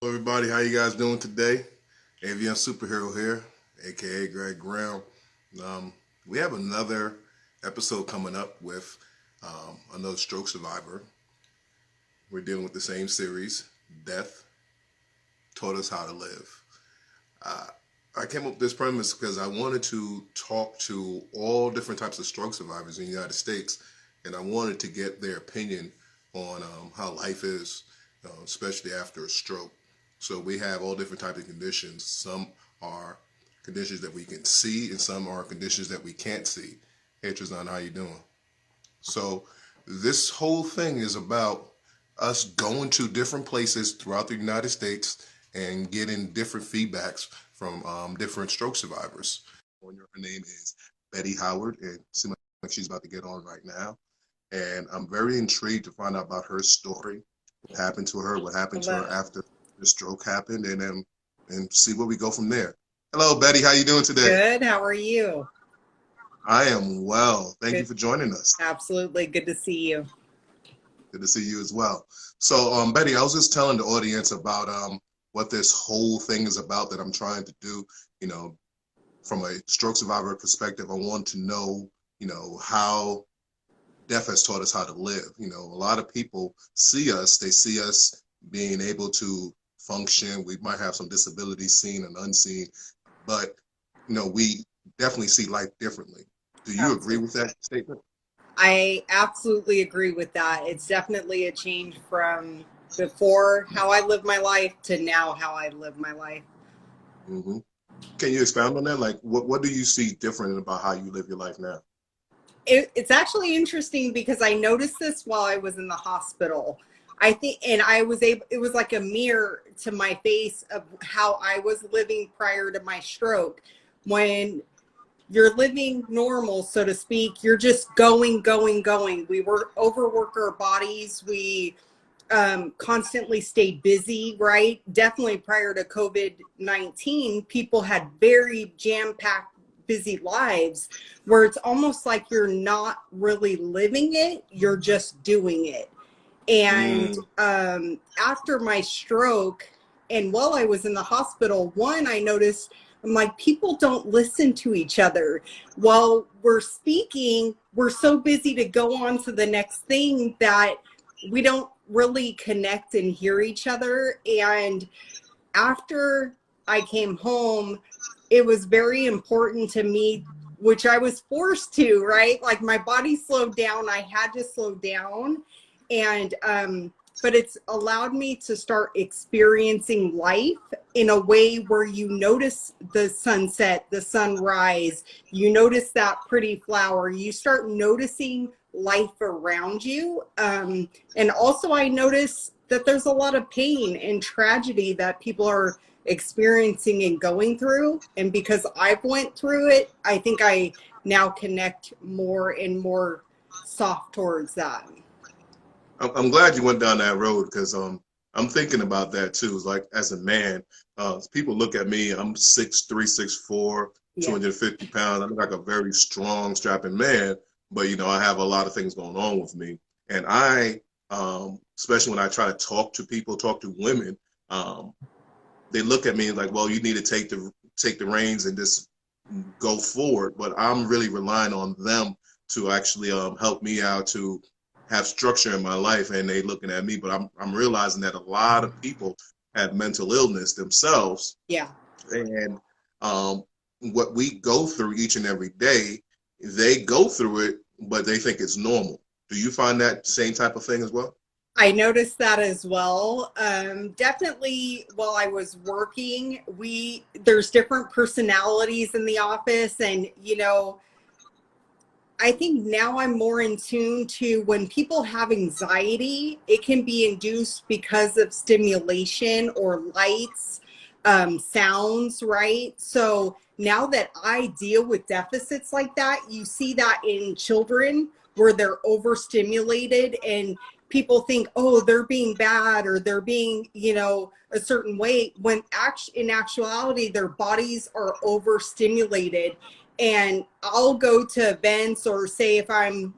Hello everybody, how you guys doing today? Avian Superhero here, aka Greg Graham. Um, we have another episode coming up with another stroke survivor. We're dealing with the same series, Death Taught Us How to Live. Uh, I came up with this premise because I wanted to talk to all different types of stroke survivors in the United States, and I wanted to get their opinion on how life is, especially after a stroke. So we have all different types of conditions. Some are conditions that we can see, and some are conditions that we can't see. Hey, Trizan, how you doing? So this whole thing is about us going to different places throughout the United States and getting different feedbacks from different stroke survivors. Her name is Betty Howard, and it seems like she's about to get on right now. And I'm very intrigued to find out about her story, what happened to her, what happened to her after the stroke happened, and see where we go from there. Hello, Betty. How you doing today? Good. How are you? I am well. Thank you Good. for joining us. Absolutely. Good to see you. Good to see you as well. So, Betty, I was just telling the audience about what this whole thing is about that I'm trying to do. You know, from a stroke survivor perspective, I want to know, how death has taught us how to live. A lot of people they see us being able to function. We might have some disabilities seen and unseen, but, we definitely see life differently. Do you agree Absolutely. with that statement? I absolutely agree with that. It's definitely a change from before how I live my life to now how I live my life. Hmm. Can you expound on that? Like, what do you see different about how you live your life now? It's actually interesting because I noticed this while I was in the hospital. I think, and I was able, it was like a mirror to my face of how I was living prior to my stroke. When you're living normal, so to speak, you're just going, going, going. We were overwork our bodies. We constantly stay busy, right? Definitely prior to COVID-19, people had very jam-packed, busy lives where it's almost like you're not really living it, you're just doing it. And Mm, after my stroke, and while I was in the hospital, one, I noticed I'm like, people don't listen to each other. While we're speaking, we're so busy to go on to the next thing that we don't really connect and hear each other. And after I came home, it was very important to me, which I was forced to, right? Like my body slowed down. I had to slow down. And, but it's allowed me to start experiencing life in a way where you notice the sunset, the sunrise, you notice that pretty flower, you start noticing life around you. And also I notice that there's a lot of pain and tragedy that people are experiencing and going through. And because I've went through it, I think I now connect more and more soft towards that. I'm glad you went down that road because I'm thinking about that too. It's like as a man, people look at me. I'm 6'3", 6'4", Yeah. 250 pounds. I'm like a very strong, strapping man, but I have a lot of things going on with me, and especially when I try to talk to people, talk to women, um, they look at me like, well, you need to take the reins and just go forward. But I'm really relying on them to actually help me out to have structure in my life, and they looking at me. But I'm realizing that a lot of people have mental illness themselves, Yeah. and um, what we go through each and every day, they go through it, but they think it's normal. Do you find that same type of thing as well? I noticed that as well. Definitely while I was working, there's different personalities in the office, and I think now I'm more in tune to when people have anxiety, it can be induced because of stimulation or lights, sounds, right? So now that I deal with deficits like that, you see that in children where they're overstimulated and people think, oh, they're being bad or they're being, a certain way, when in actuality, their bodies are overstimulated. And I'll go to events, or say if I'm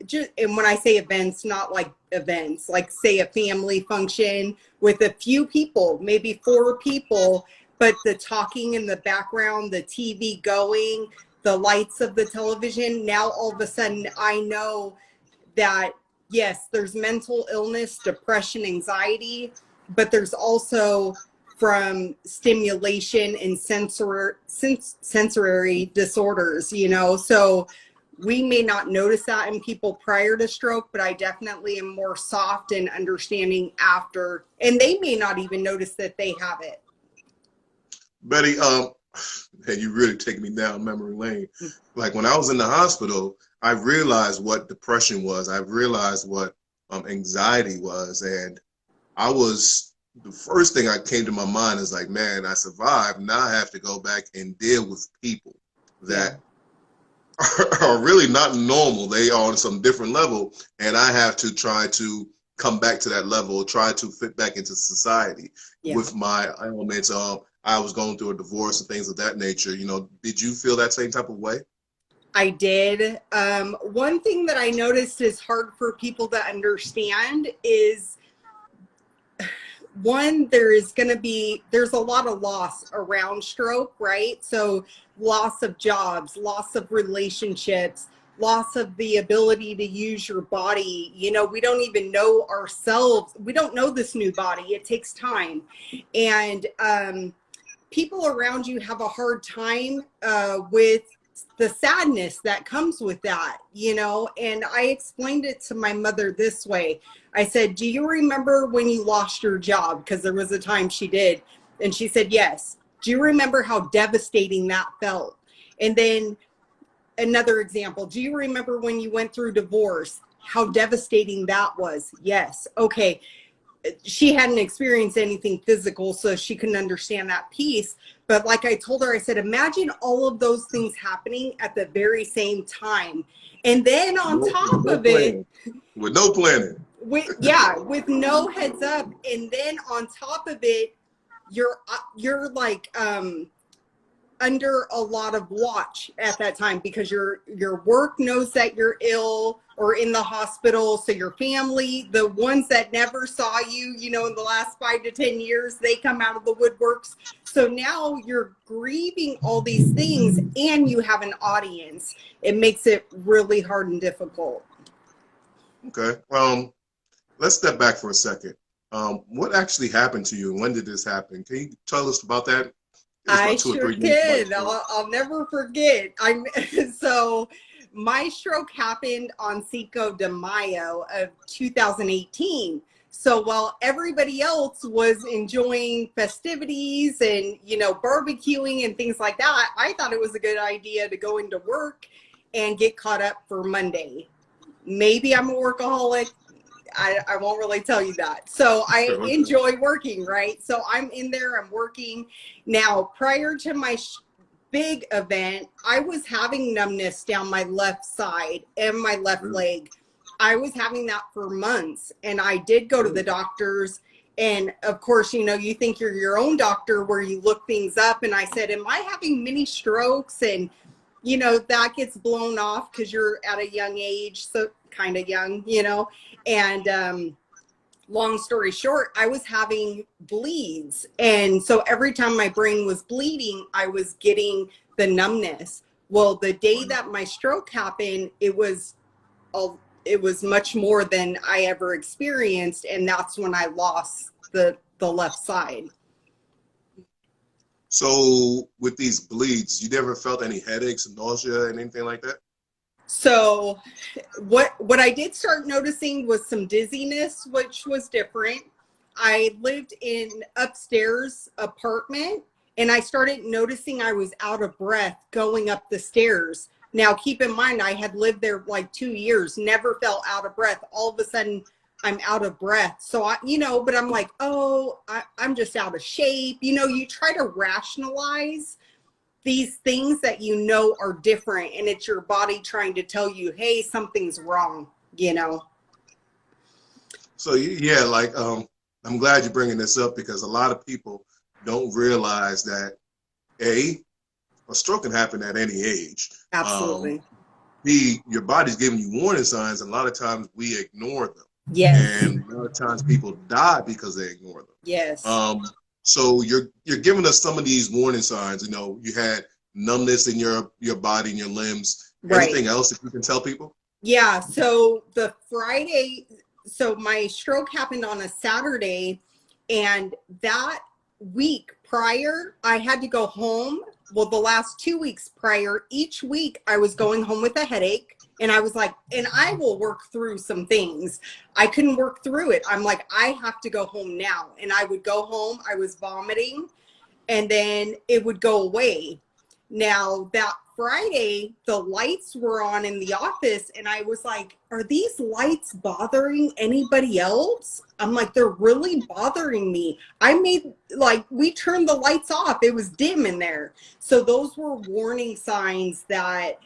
and when I say events, not like events, like say a family function with a few people, maybe 4 people, but the talking in the background, the TV going, the lights of the television. Now all of a sudden I know that yes, there's mental illness, depression, anxiety, but there's also from stimulation and sensory disorders, you know. So we may not notice that in people prior to stroke, but I definitely am more soft and understanding after, and they may not even notice that they have it. Betty, man, you really take me down memory lane. Like when I was in the hospital, I realized what depression was. I realized what anxiety was, and the first thing I came to my mind is like, man, I survived. Now I have to go back and deal with people that are really not normal. They are on some different level, and I have to try to come back to that level, try to fit back into society with my elements. I was going through a divorce and things of that nature. You know, did you feel that same type of way? I did. One thing that I noticed is hard for people to understand is one, there's a lot of loss around stroke, right? So loss of jobs, loss of relationships, loss of the ability to use your body. You know, we don't even know ourselves. We don't know this new body. It takes time. And people around you have a hard time with the sadness that comes with that, you know. And I explained it to my mother this way. I said, do you remember when you lost your job? Because there was a time she did. And she said, yes. Do you remember how devastating that felt? And then another example, do you remember when you went through divorce, how devastating that was? Yes. Okay. She hadn't experienced anything physical, so she couldn't understand that piece. But like I told her, I said, imagine all of those things happening at the very same time. And then on top of it, with no planning. With no heads up. And then on top of it, you're like under a lot of watch at that time, because your work knows that you're ill or in the hospital. So your family, the ones that never saw you, you know, in the last 5 to 10 years, they come out of the woodworks. So now you're grieving all these things and you have an audience. It makes it really hard and difficult. Okay. Let's step back for a second. What actually happened to you and when did this happen? Can you tell us about that? I sure can. I'll never forget. So my stroke happened on Cinco de Mayo of 2018. So while everybody else was enjoying festivities and, you know, barbecuing and things like that, I thought it was a good idea to go into work and get caught up for Monday. Maybe I'm a workaholic. I won't really tell you that. So I enjoy working, right? So I'm in there, I'm working. Now, prior to my big event, I was having numbness down my left side and my left leg. I was having that for months, and I did go to the doctors. And of course, you know, you think you're your own doctor where you look things up. And I said, am I having mini strokes? And, you know, that gets blown off because you're at a young age. So kind of young, you know. And long story short, I was having bleeds. And so every time my brain was bleeding, I was getting the numbness. Well, the day that my stroke happened, it was much more than I ever experienced. And that's when I lost the left side. So with these bleeds, you never felt any headaches, nausea, and anything like that? So what I did start noticing was some dizziness, which was different. I lived in upstairs apartment, and I started noticing I was out of breath going up the stairs. Now, keep in mind, I had lived there like 2 years, never felt out of breath. All of a sudden, I'm out of breath. So but I'm like, oh, I'm just out of shape. You know, you try to rationalize these things that you know are different, and it's your body trying to tell you, hey, something's wrong, you know. So yeah, like I'm glad you're bringing this up, because a lot of people don't realize that a stroke can happen at any age. Absolutely. B, your body's giving you warning signs, and a lot of times we ignore them. Yes. And a lot of times people die because they ignore them. Yes. So you're giving us some of these warning signs. You know, you had numbness in your body and your limbs. Right. Anything else that you can tell people? Yeah. So the Friday, so my stroke happened on a Saturday, and that week prior, I had to go home. Well, the last 2 weeks prior, each week I was going home with a headache. And I was like, and I will work through some things. I couldn't work through it. I'm like, I have to go home now. And I would go home, I was vomiting, and then it would go away. Now that Friday, the lights were on in the office, and I was like, are these lights bothering anybody else? I'm like, they're really bothering me. We turned the lights off. It was dim in there. So those were warning signs that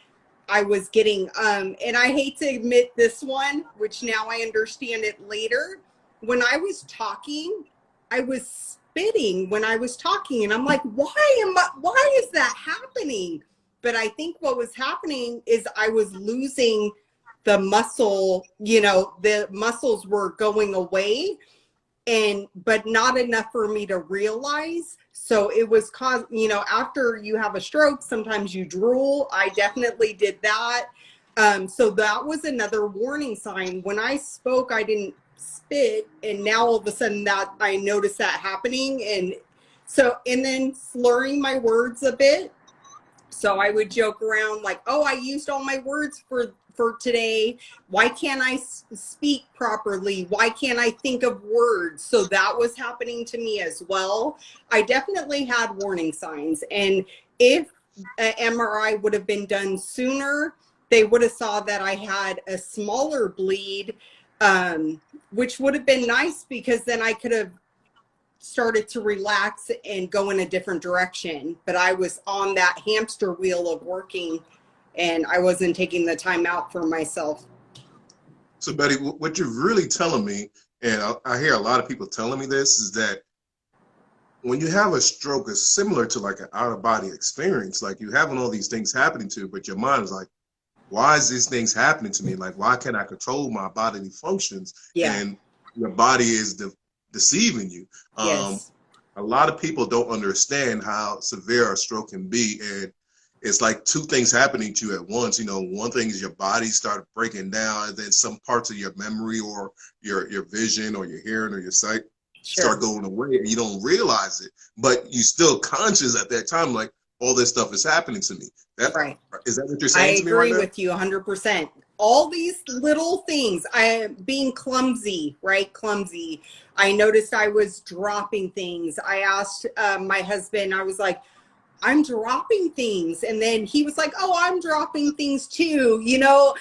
I was getting. And I hate to admit this one, which now I understand it later. When I was talking, I was spitting when I was talking, and I'm like, why is that happening? But I think what was happening is I was losing the muscle, the muscles were going away, but not enough for me to realize. So it was after you have a stroke, sometimes you drool. I definitely did that. So that was another warning sign. When I spoke, I didn't spit, and now all of a sudden that I noticed that happening. And then slurring my words a bit. So I would joke around like, oh, I used all my words for today. Why can't I speak properly? Why can't I think of words? So that was happening to me as well. I definitely had warning signs. And if an MRI would have been done sooner, they would have saw that I had a smaller bleed, which would have been nice, because then I could have started to relax and go in a different direction. But I was on that hamster wheel of working, and I wasn't taking the time out for myself. So Betty, what you're really telling me, and I hear a lot of people telling me this, is that when you have a stroke, it's similar to like an out-of-body experience. Like you're having all these things happening to you, but your mind is like, why is these things happening to me? Like, why can't I control my bodily functions? Yeah. And your body is deceiving you. Yes. A lot of people don't understand how severe a stroke can be. And it's like two things happening to you at once. One thing is your body started breaking down, and then some parts of your memory or your vision or your hearing or your sight start going away, and you don't realize it, but you still conscious at that time, like, all this stuff is happening to me. Right. Is that what you're saying to me right now? I agree with you 100%. All these little things, being clumsy, right? Clumsy. I noticed I was dropping things. I asked my husband, I was like, I'm dropping things. And then he was like, oh, I'm dropping things too.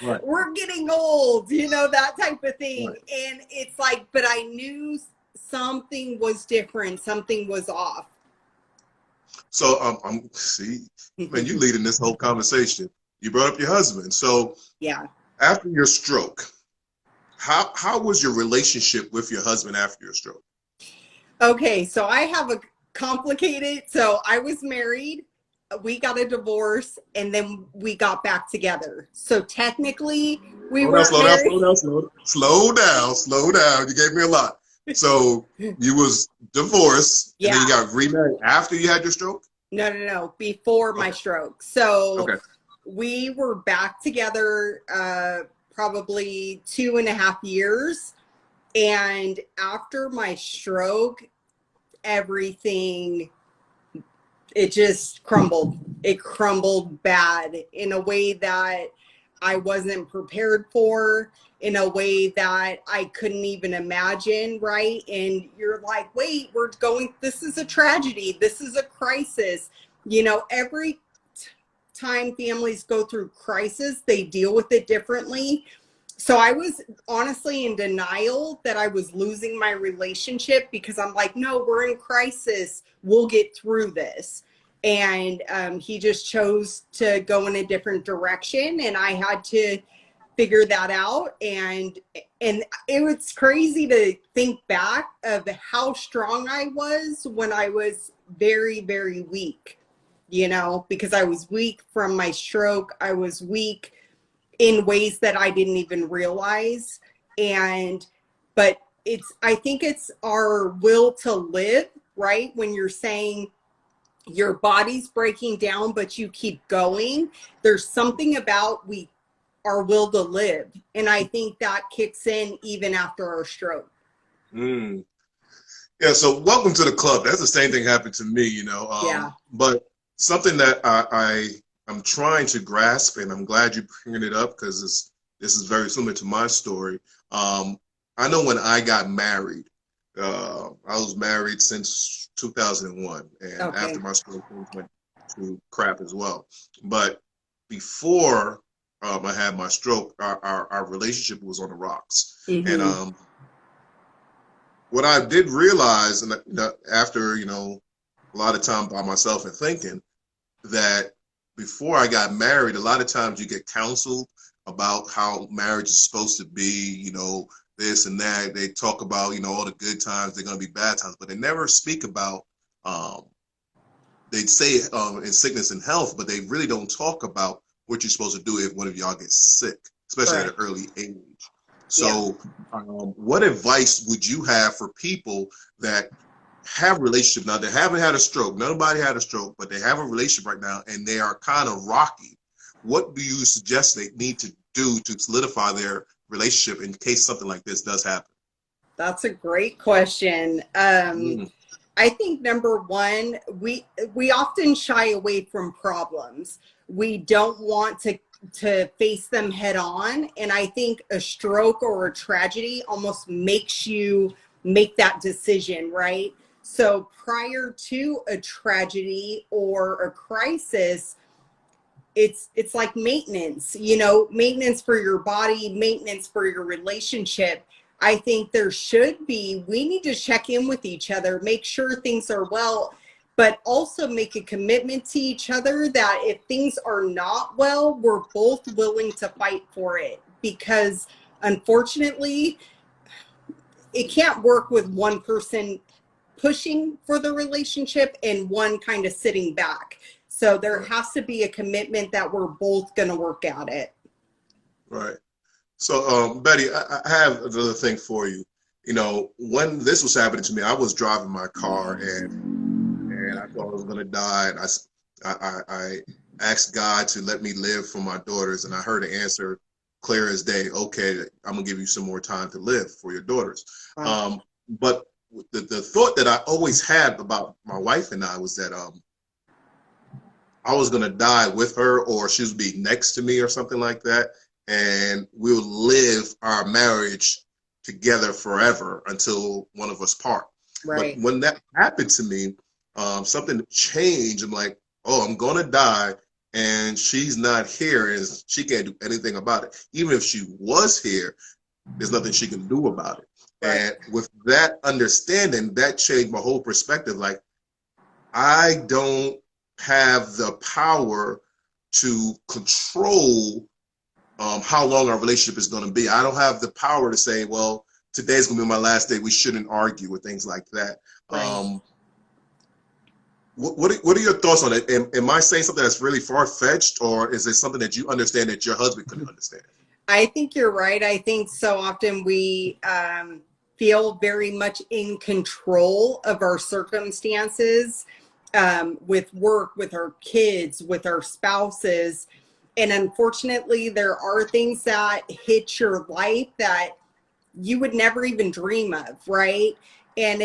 Right. We're getting old, that type of thing. Right. And it's like, but I knew something was different. Something was off. So see, man, you leading this whole conversation. You brought up your husband. So yeah, after your stroke, how was your relationship with your husband after your stroke? Okay, so I have a complicated. So I was married, we got a divorce, and then we got back together. So technically, we were married. Slow down. You gave me a lot. So you was divorced, and then you got remarried after you had your stroke? No. Before my stroke. So we were back together probably 2.5 years. And after my stroke, everything, it just crumbled. It crumbled bad in a way that I wasn't prepared for, in a way that I couldn't even imagine, right? And you're like, wait, this is a tragedy. This is a crisis. Every time families go through crisis, they deal with it differently. So I was honestly in denial that I was losing my relationship, because I'm like, no, we're in crisis. We'll get through this. And he just chose to go in a different direction, and I had to figure that out. And it was crazy to think back of how strong I was when I was very, very weak, because I was weak from my stroke. I was weak in ways that I didn't even realize. But I think it's our will to live, right? When you're saying your body's breaking down, but you keep going, there's something about our will to live. And I think that kicks in even after our stroke. Mm. Yeah, so welcome to the club. That's the same thing happened to me, Yeah. But something that I'm trying to grasp, and I'm glad you bringing it up because this is very similar to my story. I know when I got married, I was married since 2001, and Okay. after my stroke, things went to crap as well. But before I had my stroke, our relationship was on the rocks, and what I did realize, and after a lot of time by myself and thinking, that before I got married, a lot of times you get counseled about how marriage is supposed to be, this and that. They talk about all the good times, they're going to be bad times, but they never speak about. They say in sickness and health, but they really don't talk about what you're supposed to do if one of y'all gets sick, especially at an early age. So, what advice would you have for people that have a relationship now? They haven't had a stroke. Nobody had a stroke, but they have a relationship right now, and they are kind of rocky. What do you suggest they need to do to solidify their relationship in case something like this does happen? That's a great question. I think number one, we often shy away from problems. We don't want to face them head on. And I think a stroke or a tragedy almost makes you make that decision, right? So prior to a tragedy or a crisis, it's like maintenance, maintenance for your body, maintenance for your relationship. I think we need to check in with each other, make sure things are well, but also make a commitment to each other that if things are not well, we're both willing to fight for it. Because unfortunately, it can't work with one person pushing for the relationship and one kind of sitting back. So there has to be a commitment that we're both going to work at it. Right. So, Betty, I have another thing for you. When this was happening to me, I was driving my car and I thought I was going to die. And I asked God to let me live for my daughters. And I heard an answer clear as day. Okay, I'm going to give you some more time to live for your daughters. Wow. But the thought that I always had about my wife and I was that I was going to die with her, or she would be next to me or something like that. And we'll live our marriage together forever until one of us part. Right. But when that happened to me, something changed. I'm like, oh, I'm going to die, and she's not here, and she can't do anything about it. Even if she was here, there's nothing she can do about it. Right. And with that understanding, that changed my whole perspective. Like, I don't have the power to control how long our relationship is going to be. I don't have the power to say, well, today's going to be my last day. We shouldn't argue with things like that. Right. What are your thoughts on it? Am I saying something that's really far-fetched, or is it something that you understand that your husband couldn't understand? I think you're right. I think so often we feel very much in control of our circumstances, with work, with our kids, with our spouses. And unfortunately, there are things that hit your life that you would never even dream of, right? And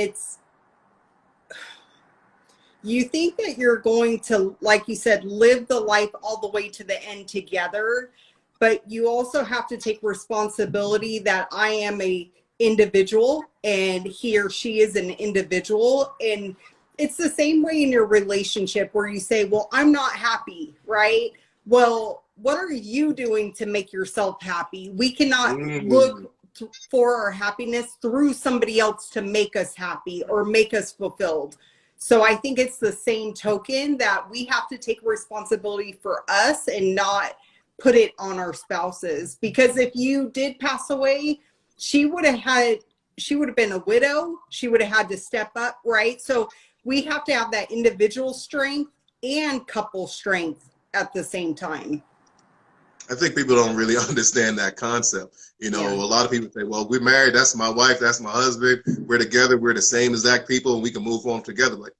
you think that you're going to, like you said, live the life all the way to the end together, but you also have to take responsibility that I am a individual and he or she is an individual. And it's the same way in your relationship where you say, well, I'm not happy, right? Well, what are you doing to make yourself happy? We cannot look for our happiness through somebody else to make us happy or make us fulfilled. So I think it's the same token that we have to take responsibility for us and not put it on our spouses. Because if you did pass away, she would have been a widow. She would have had to step up, right? So we have to have that individual strength and couple strength at the same time. I think people don't really understand that concept. You know, Yeah. a lot of people say, well, we're married, that's my wife, that's my husband, we're together, we're the same exact people, and we can move on together. Like,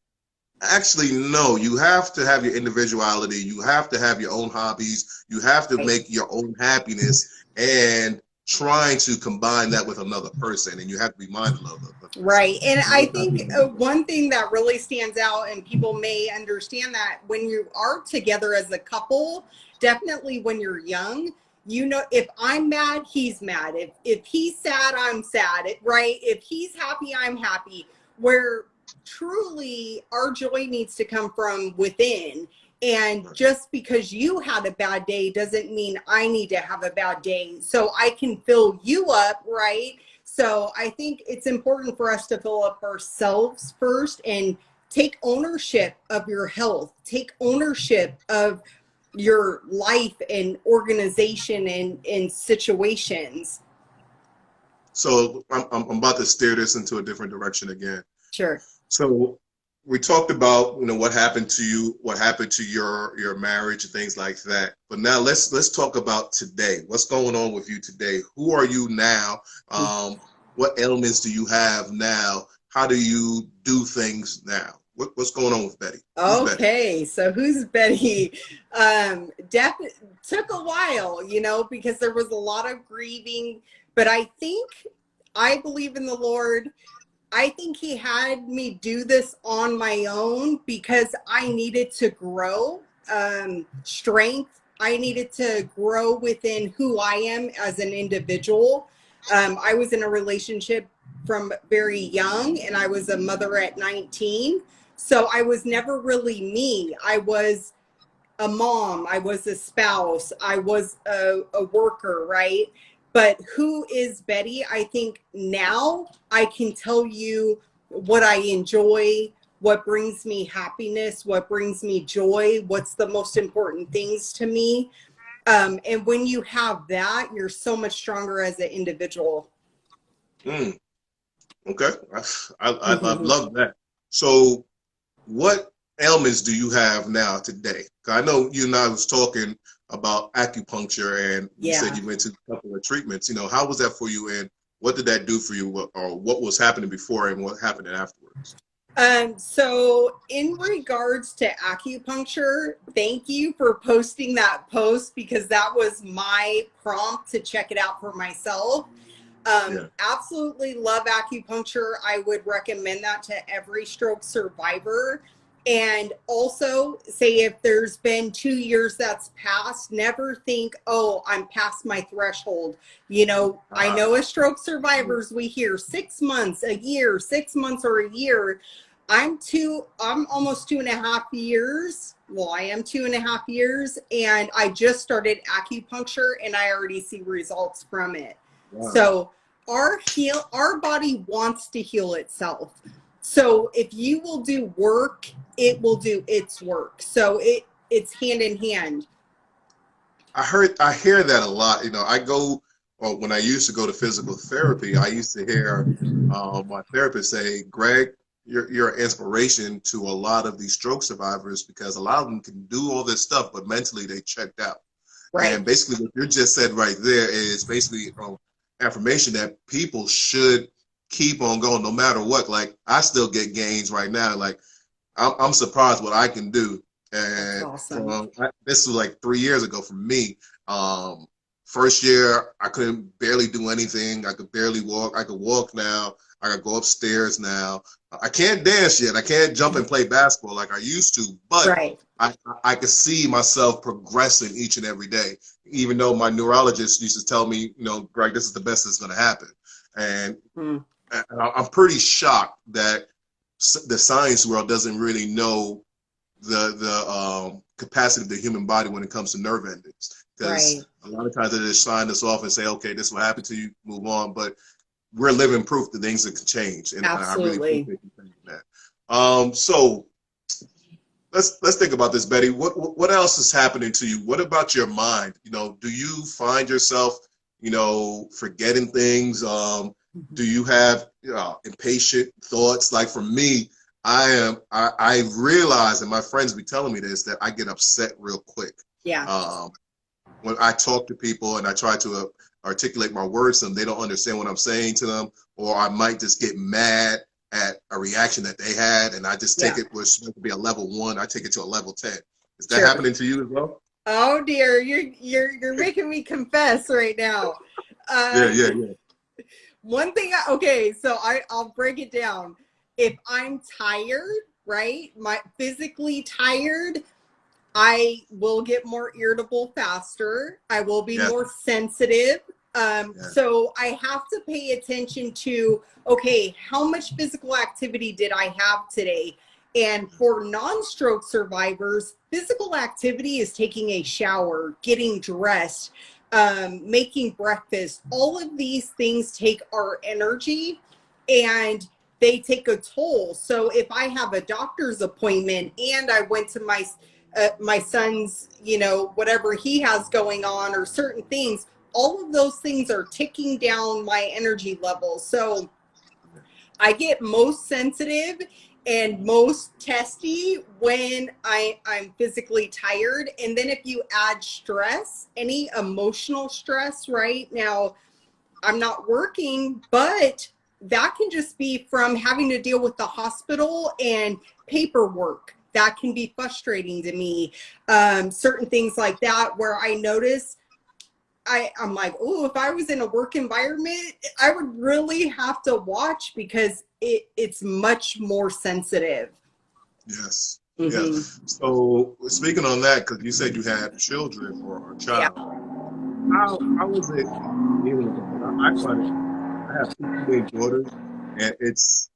actually, no, you have to have your individuality, you have to have your own hobbies, you have to Right. make your own happiness, and trying to combine that with another person, and you have to be mindful of the person. Right. And A lot I of times think people don't do one thing that really stands out, and people may understand that when you are together as a couple, definitely when you're young, you know, if I'm mad, he's mad. If he's sad, I'm sad. Right. If he's happy, I'm happy. Where truly our joy needs to come from within. And that. just because you had a bad day doesn't mean I need to have a bad day. So I can fill you up, right? So I think it's important for us to fill up ourselves first and take ownership of your health, take ownership of your life and organization and situations. So I'm about to steer this into a different direction again. Sure. So we talked about, you know, what happened to you, what happened to your marriage and things like that. But now let's talk about today. What's going on with you today? Who are you now? What ailments do you have now? How do you do things now? What's going on with Betty? Who's Betty? Okay, so who's Betty? Death took a while, you know, because there was a lot of grieving, but I believe in the Lord. I think he had me do this on my own because I needed to grow strength. I needed to grow within who I am as an individual. I was in a relationship from very young, and I was a mother at 19. So I was never really me. I was a mom, I was a spouse, I was a worker, right? But who is Betty? I think now I can tell you what I enjoy, what brings me happiness, what brings me joy, what's the most important things to me. And when you have that, you're so much stronger as an individual. Mm, okay, I love that. So what ailments do you have now today? 'Cause I know you and I was talking about acupuncture, and you said Yeah. you went to a couple of treatments. You know, how was that for you, and what did that do for you, or what was happening before and what happened afterwards? So in regards to acupuncture, thank you for posting that post because that was my prompt to check it out for myself. Yeah. Absolutely love acupuncture. I would recommend that to every stroke survivor. And also say if there's been 2 years that's passed, never think, oh, I'm past my threshold. You know, I Ah, know as stroke survivors, we hear 6 months, a year, 6 months or a year. I'm almost 2.5 years. Well, I am 2.5 years, and I just started acupuncture and I already see results from it. wow. So our body wants to heal itself. So if you will do work, it will do its work. So it's hand in hand. I hear that a lot. You know, or when I used to go to physical therapy, I used to hear my therapist say, Greg, you're an inspiration to a lot of these stroke survivors because a lot of them can do all this stuff, but mentally they checked out. Right. And basically, what you just said right there is basically affirmation that people should keep on going no matter what. Like, I still get gains right now. Like, I'm surprised what I can do. That's And awesome. this was like 3 years ago for me. Um, First year, I couldn't barely do anything. I could barely walk. I could walk now. I could go upstairs now. I can't dance yet. I can't jump and play basketball like I used to, but Right. I could see myself progressing each and every day, even though my neurologist used to tell me, you know, Greg, this is the best that's going to happen. And Hmm. I'm pretty shocked that the science world doesn't really know the capacity of the human body when it comes to nerve endings. Right. Because a lot of times they just sign us off and say, okay, this will happen to you, move on. But we're living proof that things can change, and I really Absolutely. appreciate you saying that. So let's think about this, Betty. What else is happening to you? What about your mind? You know, do you find yourself, you know, forgetting things? Do you have, you know, impatient thoughts? Like for me, I realize, and my friends be telling me this, that I get upset real quick. Yeah. Um, when I talk to people and I try to articulate my words to them, they don't understand what I'm saying to them, or I might just get mad at a reaction that they had, and I just take it was supposed to be a level 1, I take it to a level 10. Is that happening to you as well? Oh dear, you're making me confess right now. Yeah. One thing, okay, so I'll break it down. If I'm tired, right, my physically tired, I will get more irritable faster. I will be more sensitive. So I have to pay attention to, okay, how much physical activity did I have today? And for non-stroke survivors, physical activity is taking a shower, getting dressed, making breakfast. All of these things take our energy and they take a toll. So if I have a doctor's appointment and I went to my son's, you know, whatever he has going on or certain things, all of those things are ticking down my energy levels. So I get most sensitive and most testy when I'm physically tired. And then if you add stress, any emotional stress, right now, I'm not working, but that can just be from having to deal with the hospital and paperwork. That can be frustrating to me. Certain things like that where I notice I'm like, oh, if I was in a work environment, I would really have to watch because it's much more sensitive. Yes. Yeah. Mm-hmm. So speaking on that, because you said you had children or a Yeah. child, how is it dealing with that? 'Cause I find it. I have two teenage daughters, and it's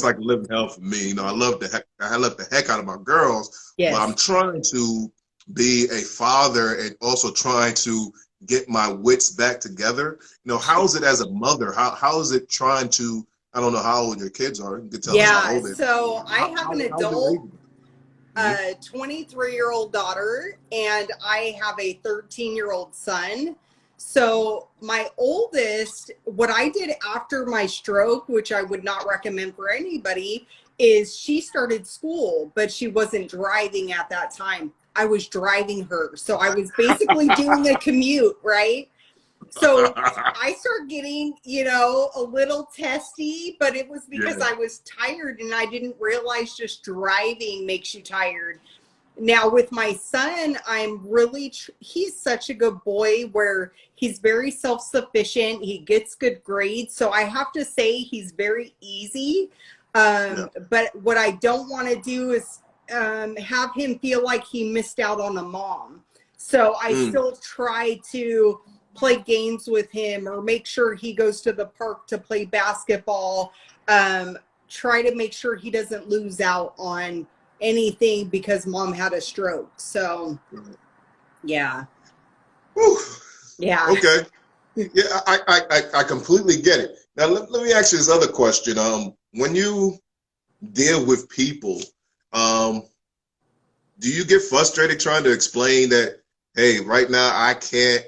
like living hell for me. You know, I love the heck out of my girls, but I'm Yes. trying to be a father and also trying to get my wits back together. You know, how is it as a mother? How is it trying to? I don't know how old your kids are. You can tell me how Yeah. old they are. So I have an How's it adult, raising? Mm-hmm. 23-year-old daughter, and I have a 13-year-old son. So my oldest, what I did after my stroke, which I would not recommend for anybody, is she started school, but she wasn't driving at that time. I was driving her. So I was basically doing a commute, right? So I started getting, you know, a little testy, but it was because Yeah. I was tired and I didn't realize just driving makes you tired. Now with my son, I'm really, he's such a good boy where he's very self-sufficient. He gets good grades. So I have to say he's very easy. Yeah. But what I don't want to do is have him feel like he missed out on a mom. So I Mm. still try to play games with him or make sure he goes to the park to play basketball. Try to make sure he doesn't lose out on anything because mom had a stroke. So yeah. Whew. Yeah. Okay. Yeah, I completely get it. Now let me ask you this other question. When you deal with people, um, do you get frustrated trying to explain that, hey, right now I can't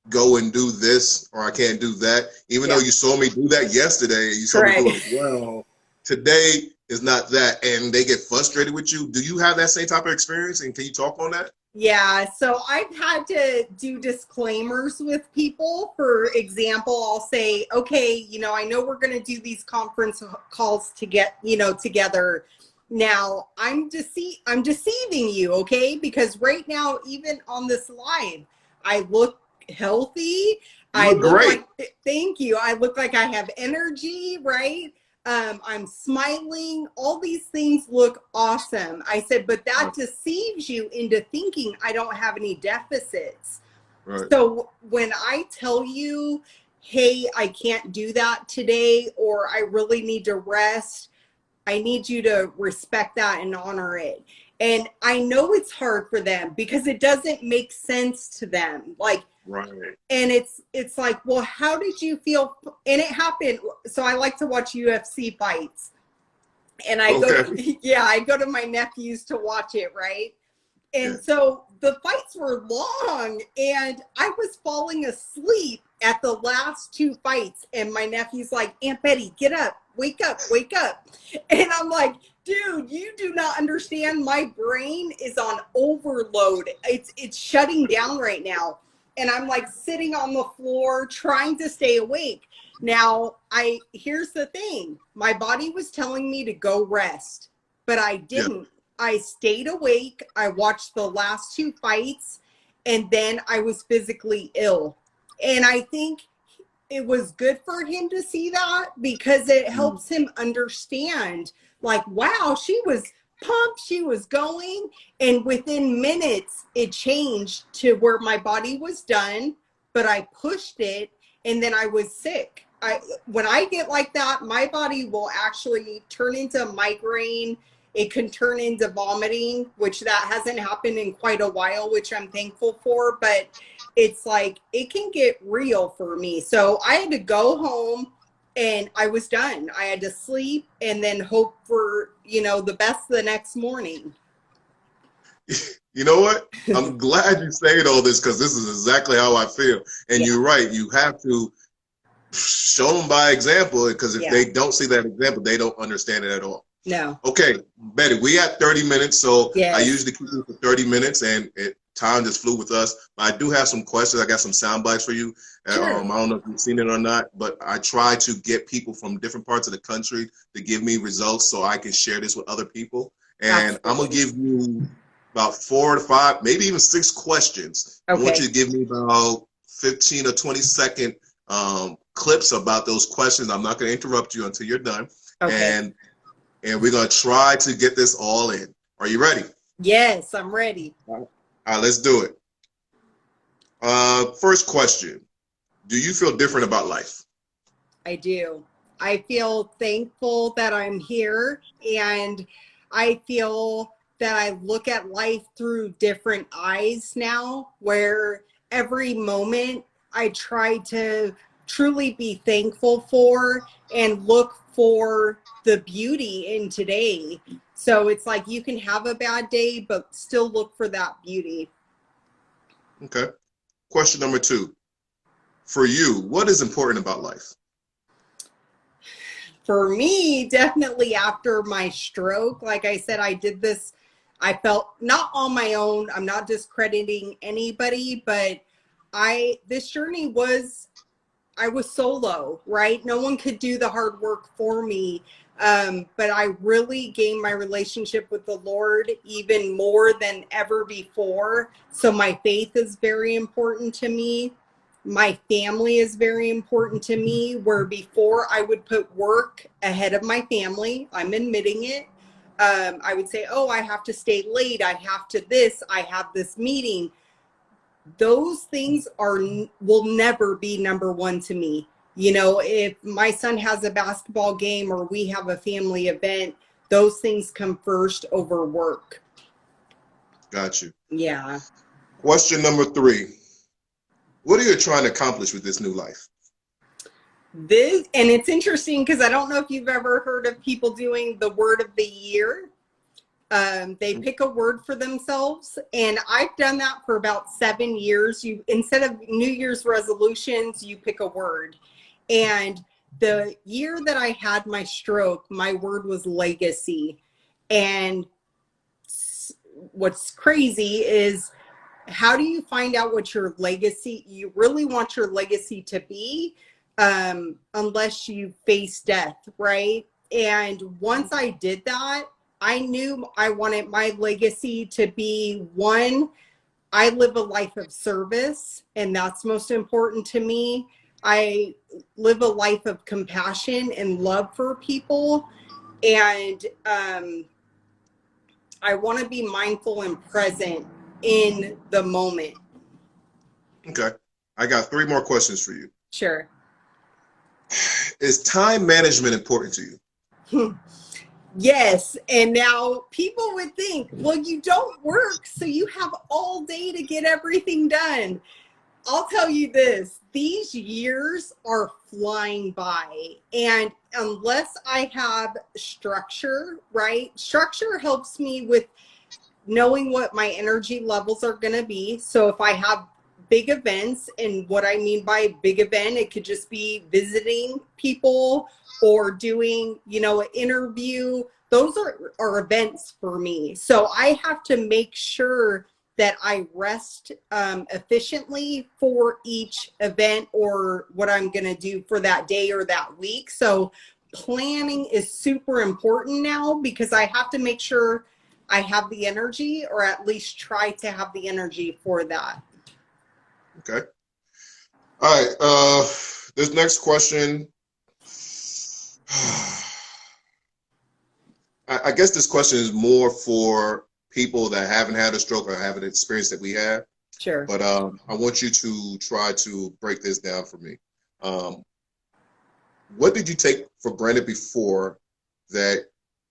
go and do this or I can't do that, even though Yeah. you saw me do that yesterday and you saw me Right. do it well, today is not that, and they get frustrated with you. Do you have that same type of experience, and can you talk on that? Yeah, so I've had to do disclaimers with people. For example, I'll say, okay, you know, I know we're going to do these conference calls to get, you know, together. Now, I'm deceiving you, okay? Because right now, even on this live, I look healthy. You I look look great. like, thank you. I look like I have energy, right? I'm smiling. All these things look awesome. I said, but that Right. deceives you into thinking I don't have any deficits. Right. So when I tell you, hey, I can't do that today, or I really need to rest, I need you to respect that and honor it. And I know it's hard for them because it doesn't make sense to them. Like, Right. and it's like, well, how did you feel? And it happened. So I like to watch UFC fights, and I go Okay. to, yeah, I go to my nephews to watch it, right? Yeah. And so the fights were long and I was falling asleep at the last two fights, and my nephew's like, Aunt Betty, get up, wake up, wake up. And I'm like, dude, you do not understand. My brain is on overload. It's shutting down right now. and I'm like sitting on the floor trying to stay awake. Now, here's the thing. My body was telling me to go rest, but I Yeah. didn't. I stayed awake. I watched the last two fights, and then I was physically ill. And I think it was good for him to see that, because it Mm. helps him understand, like, wow, she was pumped, she was going, and within minutes it changed to where my body was done, but I pushed it, and then I was sick. When I get like that, my body will actually turn into migraine. It can turn into vomiting, which that hasn't happened in quite a while, which I'm thankful for, but it's like it can get real for me. So I had to go home and I was done. I had to sleep and then hope for, the best the next morning. You know what? I'm glad you saying all this, because this is exactly how I feel. And Yeah. you're right. You have to show them by example, because if Yeah. they don't see that example, they don't understand it at all. No. Okay, Betty, we had 30 minutes, so I Yes. usually keep it for 30 minutes, and time just flew with us. But I do have some questions. I got some sound bites for you. Sure. I don't know if you've seen it or not, but I try to get people from different parts of the country to give me results so I can share this with other people. And I'm going to Absolutely. give you about 4 to 5, maybe even 6 questions. I want Okay. you to give me about 15 or 20-second clips about those questions. I'm not going to interrupt you until you're done. Okay. And we're going to try to get this all in. Are you ready? Yes, I'm ready. All right, let's do it. First question. Do you feel different about life? I do. I feel thankful that I'm here, and I feel that I look at life through different eyes now, where every moment I try to truly be thankful for and look for the beauty in today. So it's like you can have a bad day, but still look for that beauty. Okay. Question number 2. For you, what is important about life? For me, definitely after my stroke, like I said, I did this, I felt not on my own. I'm not discrediting anybody, but this journey was, I was solo, right? No one could do the hard work for me. But I really gained my relationship with the Lord even more than ever before. So my faith is very important to me. My family is very important to me, where before I would put work ahead of my family. I'm admitting it. I would say, oh, I have to stay late. I have to this. I have this meeting. Those things will never be number one to me. If my son has a basketball game or we have a family event, those things come first over work. Got you. Yeah. Question number 3. What are you trying to accomplish with this new life? And it's interesting because I don't know if you've ever heard of people doing the word of the year. They pick a word for themselves, and I've done that for about 7 years. You, instead of New Year's resolutions, you pick a word. And the year that I had my stroke, my word was legacy. And what's crazy is, how do you find out what your legacy, you really want your legacy to be, unless you face death, right? And once I did that, I knew I wanted my legacy to be, one, I live a life of service, and that's most important to me. I live a life of compassion and love for people. And I want to be mindful and present in the moment. Okay. I got 3 more questions for you. Sure. Is time management important to you? Yes. And now people would think, well, you don't work, so you have all day to get everything done. I'll tell you this, these years are flying by. And unless I have structure, right? Structure helps me with knowing what my energy levels are going to be. So if I have big events, and what I mean by big event, it could just be visiting people or doing, an interview. Those are events for me. So I have to make sure that I rest efficiently for each event or what I'm going to do for that day or that week. So planning is super important now because I have to make sure I have the energy, or at least try to have the energy for that. Okay. All right. This next question. I guess this question is more for people that haven't had a stroke or haven't experienced that we have. Sure. But I want you to try to break this down for me. What did you take for granted before that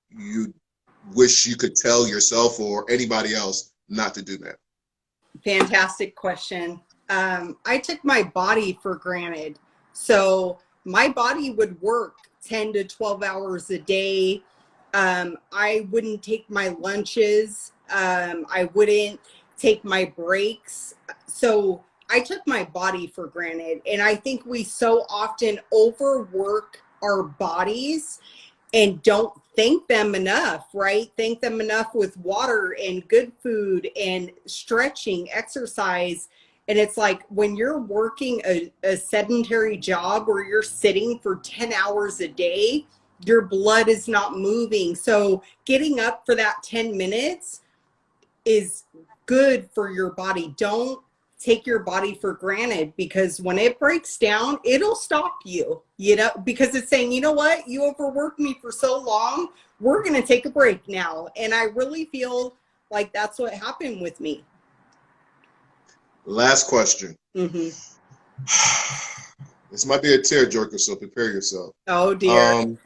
you wish you could tell yourself or anybody else not to do that? Fantastic question. I took my body for granted. So my body would work 10 to 12 hours a day. I wouldn't take my lunches. I wouldn't take my breaks. So I took my body for granted. And I think we so often overwork our bodies and don't thank them enough, right? Thank them enough with water and good food and stretching, exercise. And it's like when you're working a sedentary job where you're sitting for 10 hours a day, your blood is not moving. So getting up for that 10 minutes is good for your body. Don't take your body for granted, because when it breaks down, it'll stop you, because it's saying, you know what, you overworked me for so long, we're going to take a break now. And I really feel like that's what happened with me. Last question. Mm-hmm. This might be a tearjerker, so prepare yourself. Oh dear.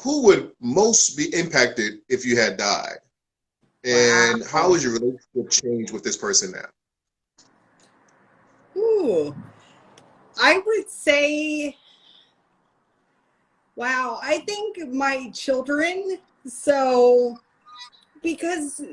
Who would most be impacted if you had died? And how Wow. has your relationship changed with this person now? Ooh. I would say, wow, I think my children. So, because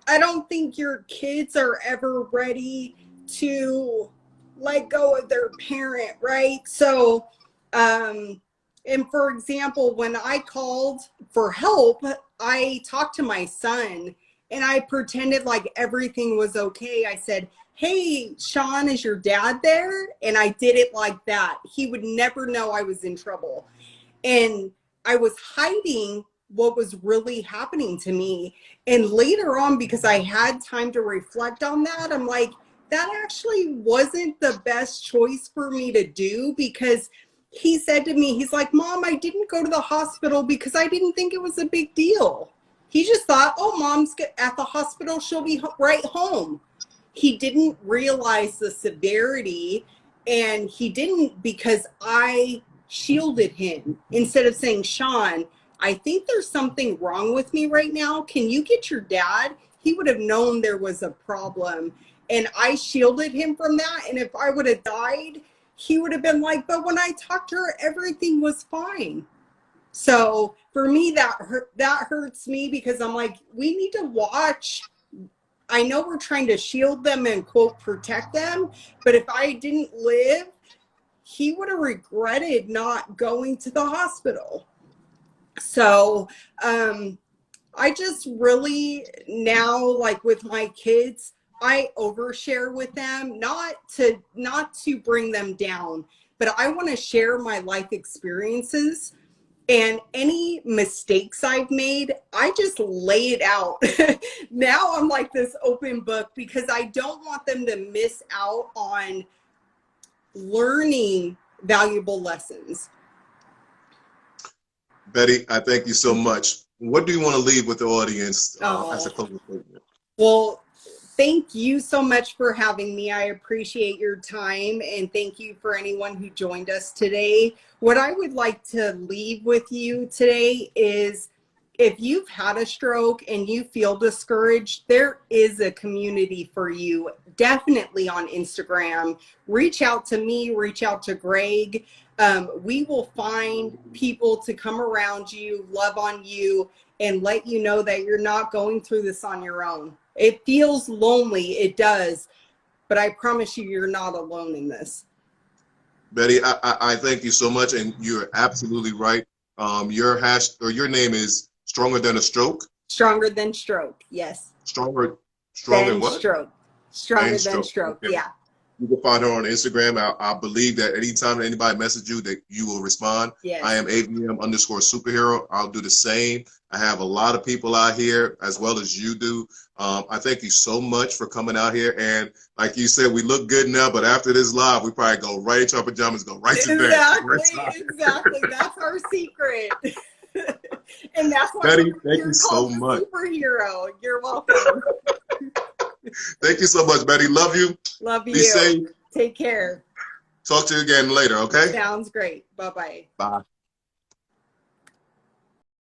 I don't think your kids are ever ready to let go of their parent, right? So, and for example, when I called for help, I talked to my son and I pretended like everything was okay. I said, "Hey, Sean, is your dad there?" And I did it like that. He would never know I was in trouble. And I was hiding what was really happening to me. And later on, because I had time to reflect on that, I'm like, that actually wasn't the best choice for me to do, because he said to me, he's like, "Mom, I didn't go to the hospital because I didn't think it was a big deal." He just thought, "Oh, Mom's at the hospital, she'll be right home." He didn't realize the severity, and he didn't, because I shielded him instead of saying, "Sean, I think there's something wrong with me right now. Can you get your dad?" He would have known there was a problem. And I shielded him from that. And if I would have died, he would have been like, "But when I talked to her, everything was fine." So for me, that hurts me, because I'm like, we need to watch. I know we're trying to shield them and quote protect them, but if I didn't live, he would have regretted not going to the hospital. So I just really now, like with my kids, I overshare with them, not to bring them down, but I want to share my life experiences. And any mistakes I've made, I just lay it out. Now I'm like this open book, because I don't want them to miss out on learning valuable lessons. Betty, I thank you so much. What do you want to leave with the audience as a Oh, closing statement? well, thank you so much for having me. I appreciate your time, and thank you for anyone who joined us today. What I would like to leave with you today is, if you've had a stroke and you feel discouraged, there is a community for you. Definitely on Instagram. Reach out to me, reach out to Greg. We will find people to come around you, love on you, and let you know that you're not going through this on your own. It feels lonely, it does, but I promise you, you're not alone in this. Betty, I thank you so much, and you're absolutely right. Your name is Stronger than a stroke? Stronger than stroke. Yes. Strong Than and what? stroke. Stronger And than stroke. stroke. Okay. Yeah. You can find her on Instagram. I believe that anytime anybody messages you, that you will respond. Yes. I am AVM_superhero. I'll do the same. I have a lot of people out here as well as you do. I thank you so much for coming out here. And like you said, we look good now, but after this live, we probably go right into our pajamas, go right to bed. Exactly. That's our secret. And that's why Betty, thank you're you so called the much. superhero. You're welcome. Thank you so much, Betty. Love you. Love you. Be safe. Take care. Talk to you again later, okay? Sounds great. Bye-bye. Bye.